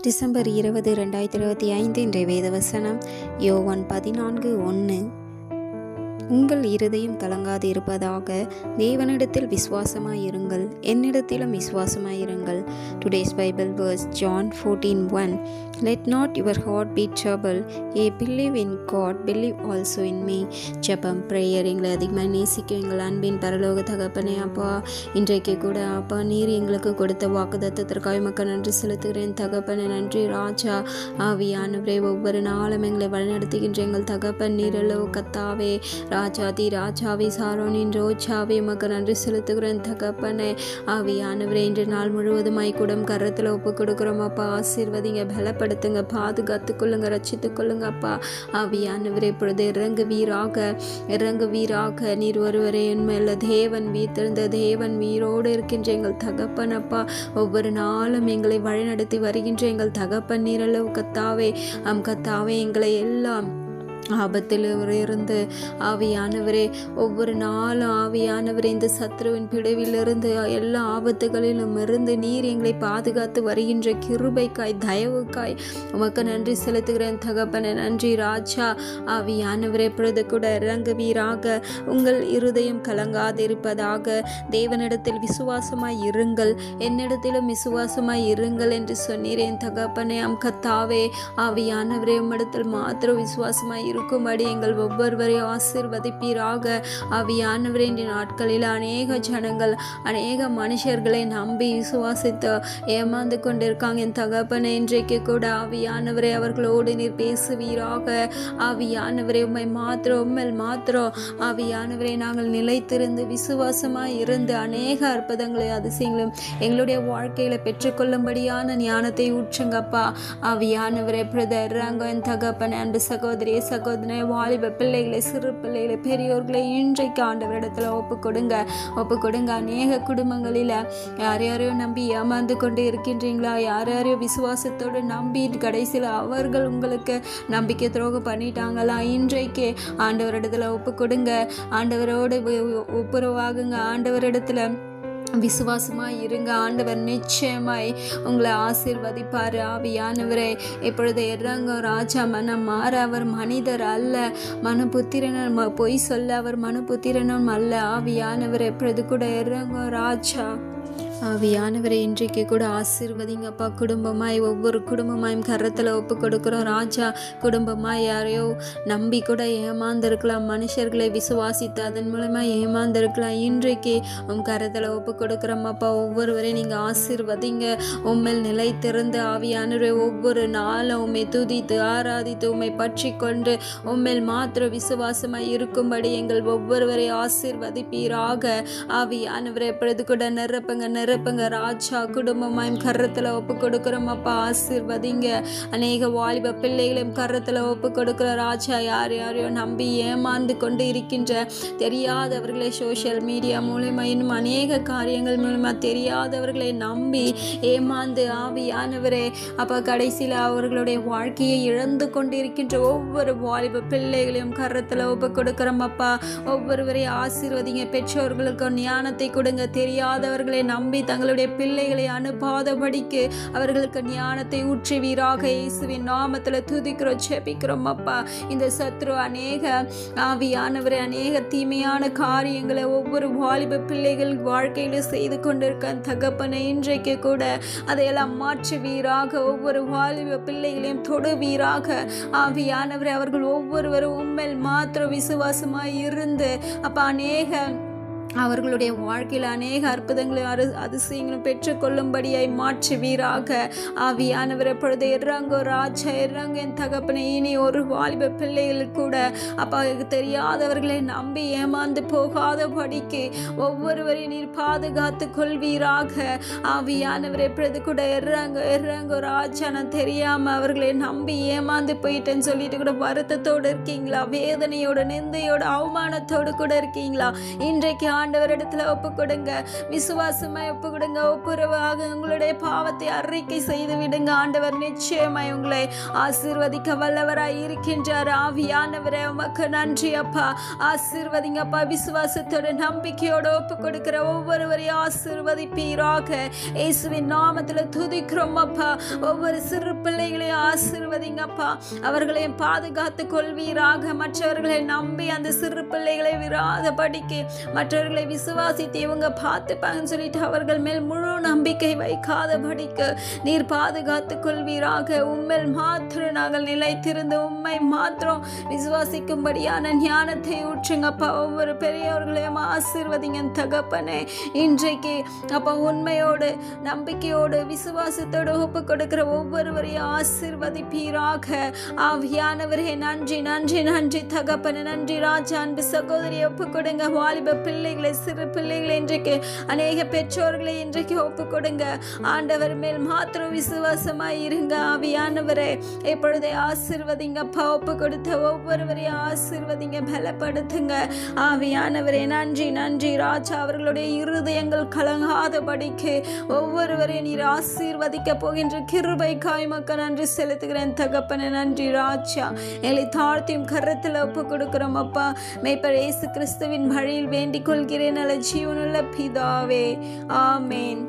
December 20, 2025 இன்றைய வேதவசனம் யோவான் 14:1. உங்கள் இருதயம் கலங்காது இருப்பதாக, தேவனிடத்தில் விசுவாசமாயிருங்கள், என்னிடத்திலும் விசுவாசமாயிருங்கள். Today's Bible verse John 14:1. Let not your heart be troubled. Ye believe in God, believe also in me. ஜெபம் பிரேயர். எங்களை அதிகமாக நேசிக்கும் எங்கள் அன்பின் பரலோக தகப்பனே, அப்பா, இன்றைக்கு கூட அப்பா நீர் எங்களுக்கு கொடுத்த வாக்குத்தத்தத்திற்காக மக்கள் நன்றி செலுத்துகிறேன் தகப்பனே. நன்றி ராஜா. ஆவியானவரே, ஒவ்வொரு நாளும் எங்களை வழிநடத்துகின்ற எங்கள் தகப்பன் நீரலோ கத்தாவே, ராஜாதி ராஜாவே, சாரோனின் ரோஜாவே, மக்கள் நன்றி செலுத்துகிறேன் தகப்பனே. ஆவியானவரே, இன்று நாள் முழுவதுமாய் கூடம் கரத்தில் ஒப்பு கொடுக்குறோம் அப்பா. ஆசீர்வதிங்க, பலப்படுத்துங்க, பாதுகாத்து கொள்ளுங்க, ரட்சித்து கொள்ளுங்க அப்பா. ஆவியானவரே, இப்பொழுது இறங்குவீராக. நீர் ஒருவரே உண்மையுள்ள தேவன், வீத்திருந்த தேவன், வீரோடு இருக்கின்ற எங்கள் தகப்பன் அப்பா. ஒவ்வொரு நாளும் எங்களை வழிநடத்தி வருகின்ற எங்கள் தகப்பன் நீரளவு கத்தாவே. கத்தாவே, எங்களை எல்லாம் ஆபத்தில் இருந்து ஆவியானவரே, ஒவ்வொரு நாளும் ஆவியானவரே, இந்த சத்ருவின் பிடிவிலிருந்து எல்லா ஆபத்துகளிலும் இருந்து நீர் எங்களை பாதுகாத்து வருகின்ற கிருபைக்காய், தயவுக்காய் உமக்கு நன்றி செலுத்துகிறேன் தகப்பனே. நன்றி ராஜா. ஆவியானவரே, பொழுது கூட இறங்குவீராக. உங்கள் இருதயம் கலங்காதிருப்பதாக, தேவனிடத்தில் விசுவாசமாய் இருங்கள், என்னிடத்திலும் விசுவாசமாய் இருங்கள் என்று சொன்னீரேன் தகப்பனே. கத்தாவே, ஆவியானவரே, உம்மிடத்தில் மாத்திரம் விசுவாசமாய் இருக்கும்படி எங்கள் ஒவ்வொருவரையும் ஆசீர்வதிப்பீராக. ஆவியானவரே, இந்த நாட்களில் அநேக ஜனங்கள், அநேக மனுஷர்களை நம்பி விசுவாசித்து ஏமாந்து கொண்டிருக்காங்க என் தகப்பனே. இன்றைக்கு கூட ஆவியானவரே, அவர்களோடு நீர் பேசுவீராக. ஆவியானவரே, உம்மையில் மாத்திரம் ஆவியானவரே, நாங்கள் நிலைத்திருந்து விசுவாசமாய் இருந்து அநேக அற்புதங்களை அதிசயங்களும் எங்களுடைய வாழ்க்கையில பெற்றுக்கொள்ளும்படியான ஞானத்தை ஊற்றுங்கப்பா. ஆவியானவரே, பிரதர் என் தகப்பனே, அன்பு சகோதரி சகோதரனை, வாலிப பிள்ளைகளை, சிறு பிள்ளைகளை, பெரியோர்களை இன்றைக்கு ஆண்டவரிடத்துல ஒப்பு கொடுங்க. அநேக குடும்பங்களில் யாரையாரையோ நம்பி ஏமாந்து கொண்டு இருக்கின்றீங்களா? யாரையாரையோ விசுவாசத்தோடு நம்பி கடைசியில் அவர்கள் உங்களுக்கு நம்பிக்கை துரோகம் பண்ணிட்டாங்களா? இன்றைக்கு ஆண்டவரிடத்துல ஒப்பு கொடுங்க. ஆண்டவரோடு ஒப்புரவாகுங்க. ஆண்டவரிடத்துல விசுவாசமாய் இருங்க. ஆண்டவர் நிச்சயமாய் உங்களை ஆசீர்வதிப்பார். ஆவியானவரே, இப்பொழுது இறங்க ராஜா. மனம் மாற அவர் மனிதர் அல்ல, மனுபுத்திரனும் பொய் சொல்ல அவர் மனுபுத்திரனும் அல்ல. ஆவியானவரே, எப்பொழுது கூட இறங்க ராஜா. ஆவியானவரை, இன்றைக்கு கூட ஆசீர்வதிங்கப்பா. குடும்பமாய் ஒவ்வொரு குடும்பமாயும் கரத்தில் ஒப்பு கொடுக்குறோம் ராஜா. குடும்பமாய் யாரையோ நம்பி கூட ஏமாந்திருக்கலாம், மனுஷர்களை விசுவாசித்து அதன் மூலமாக ஏமாந்திருக்கலாம். இன்றைக்கு கரத்தில் ஒப்பு கொடுக்குறோம்ப்பா. ஒவ்வொருவரையும் நீங்கள் ஆசீர்வதிங்க. உண்மையில் நிலைத்திருந்து ஆவியானவரை, ஒவ்வொரு நாளும் உண்மை துதித்து ஆராதித்து உண்மை பற்றி கொண்டு உண்மையில் மாத்திர விசுவாசமாய் இருக்கும்படி எங்கள் ஒவ்வொருவரை ஆசீர்வதிப்பீராக. ஆவியானவரை, எப்பொழுது கூட நிரப்புங்க ராஜா. குடும்பமாயும் கரத்தில் ஒப்பு கொடுக்குறோம் அப்பா. ஆசீர்வதிங்க. அநேக வாலிப பிள்ளைகளையும் கரத்தில் ஒப்பு கொடுக்குற ராஜா. யாரையோ நம்பி ஏமாந்து கொண்டு இருக்கின்ற தெரியாதவர்களை சோஷியல் மீடியா மூலமா, இன்னும் அநேக காரியங்கள் மூலமா தெரியாதவர்களை நம்பி ஏமாந்து ஆவியானவரே அப்பா, கடைசியில் அவர்களுடைய வாழ்க்கையை இழந்து கொண்டு இருக்கின்ற ஒவ்வொரு வாலிப பிள்ளைகளையும் கரத்தில் ஒப்பு கொடுக்குறோம் அப்பா. ஒவ்வொருவரையும் ஆசீர்வதிங்க. பெற்றோர்களுக்கு ஞானத்தை கொடுங்க. தெரியாதவர்களை நம்பி தங்களுடைய பிள்ளைகளை அனுப்பாதபடிக்கு அவர்களுக்கு ஞானத்தை ஊற்றுவீராக. இயேசுவின் நாமத்தில் துதிக்கிறோம், ஜெபிக்கிறோம் அப்பா. இந்த சத்ரு அநேக ஆவியானவரை, அநேக தீமையான காரியங்களை ஒவ்வொரு வாலிப பிள்ளைகள் வாழ்க்கையில செய்து கொண்டிருக்க தகப்பனை, இன்றைக்கு கூட அதையெல்லாம் மாற்றுவீராக. ஒவ்வொரு வாலிப பிள்ளைகளையும் தொடுவீராக. ஆவியானவரை, அவர்கள் ஒவ்வொருவரும் உண்மையில் மாத்திரம் விசுவாசமாய் இருந்து அப்பா, அநேக அவர்களுடைய வாழ்க்கையில் அநேக அற்புதங்களும் அதிசயங்களும் பெற்றுக்கொள்ளும்படியாய் மாற்றுவீராக. ஆவியானவர், எப்பொழுது இறங்கோ ராஜா, இறங்க என் தகப்பனை. இனி ஒரு வாலிப பிள்ளைகள் கூட அப்பா தெரியாதவர்களை நம்பி ஏமாந்து போகாதபடிக்கு ஒவ்வொருவரையும் நீர் பாதுகாத்து கொள்வீராக. ஆவியானவர், எப்பொழுது கூட இறங்கோ ராஜா. நான் தெரியாம அவர்களை நம்பி ஏமாந்து போயிட்டேன்னு சொல்லிட்டு கூட வருத்தத்தோடு இருக்கீங்களா? வேதனையோட, நிந்தையோட, அவமானத்தோடு கூட இருக்கீங்களா? இன்றைக்கு ஆண்டவரிடத்துல ஒப்பு கொடுங்க, விசுவாசமாய் ஒப்பு கொடுங்க. ஒப்புரவாக உங்களுடைய பாவத்தை அறிக்கை செய்து விடுங்க. ஆண்டவர் நிச்சயமாய் உங்களை ஆசீர்வதிக்க வல்லவராய் இருக்கின்றார். ஆவியானவரே உமக்கு நன்றி அப்பா. ஆசீர்வதிங்கப்பா. விசுவாசத்தோட நம்பிக்கையோட ஒப்பு கொடுக்கிற ஒவ்வொருவரையும் ஆசீர்வதிப்பீராக. இயேசுவின் நாமத்துல துதிக்கிறோம் அப்பா. ஒவ்வொரு சிறு பிள்ளைகளையும் ஆசீர்வதிங்கப்பா. அவர்களையும் பாதுகாத்து கொள்வீராக. மற்றவர்களை நம்பி அந்த சிறு பிள்ளைகளை விராதபடிக்கு மற்றவர்களை விசுவாசித்து இவங்க பார்த்துப்பாங்கன்னு சொல்லிட்டு அவர்கள் மேல் முழு நம்பிக்கை வைக்காதபடிக்கு நீர் பாதுகாத்து கொள்வீராக. உண்மையில் மாத்திரம் நாங்கள் நிலைத்திருந்து உண்மை மாத்திரம் விசுவாசிக்கும்படியான ஞானத்தை ஊற்றுங்கப்பா. ஒவ்வொரு பெரியவர்களையும் ஆசீர்வதிங்க தகப்பனே. இன்றைக்கு அப்பா உண்மையோடு நம்பிக்கையோடு விசுவாசத்தோடு ஒப்பு கொடுக்கிற ஒவ்வொருவரையும் ஆசீர்வதிப்பீராக. ஆவியானவரே நன்றி நன்றி நன்றி தகப்பனே. நன்றி ராஜா. அன்பு சகோதரியை ஒப்பு கொடுங்க. வாலிப பிள்ளைகளை சிறு பிள்ளைகளை இன்றைக்கு அநேக பெற்றோர்களை இன்றைக்கு ஒப்பு கொடுங்க. ஆண்டவர் மேல் மாத்திரம் விசுவாசமாய் இருங்க. ஆவியானவரே இப்பொழுதே ஆசீர்வதிங்கப்பா. ஒப்பு கொடுத்த ஒவ்வொருவரையும் ஆசீர்வதிங்க, பலப்படுத்துங்க. ஆவியானவரே நன்றி நன்றி ராஜா. அவர்களுடைய இருதயங்கள் கலங்காதபடிக்கு ஒவ்வொருவரையும் நீர் ஆசீர்வதிக்க போகின்ற கிருபைக்காய் மக்கள் நன்றி செலுத்துகிறேன் தகப்பனே. நன்றி ராஜா. எங்களை தாழ்த்தியும் கரத்தில் ஒப்பு கொடுக்கிறோம் அப்பா. மேய்ப்பர் இயேசு கிறிஸ்துவின் வழியில் வேண்டிக் கொள்கிறேன் நல்ல ஜீவனுள்ள பிதாவே. ஆமேன்.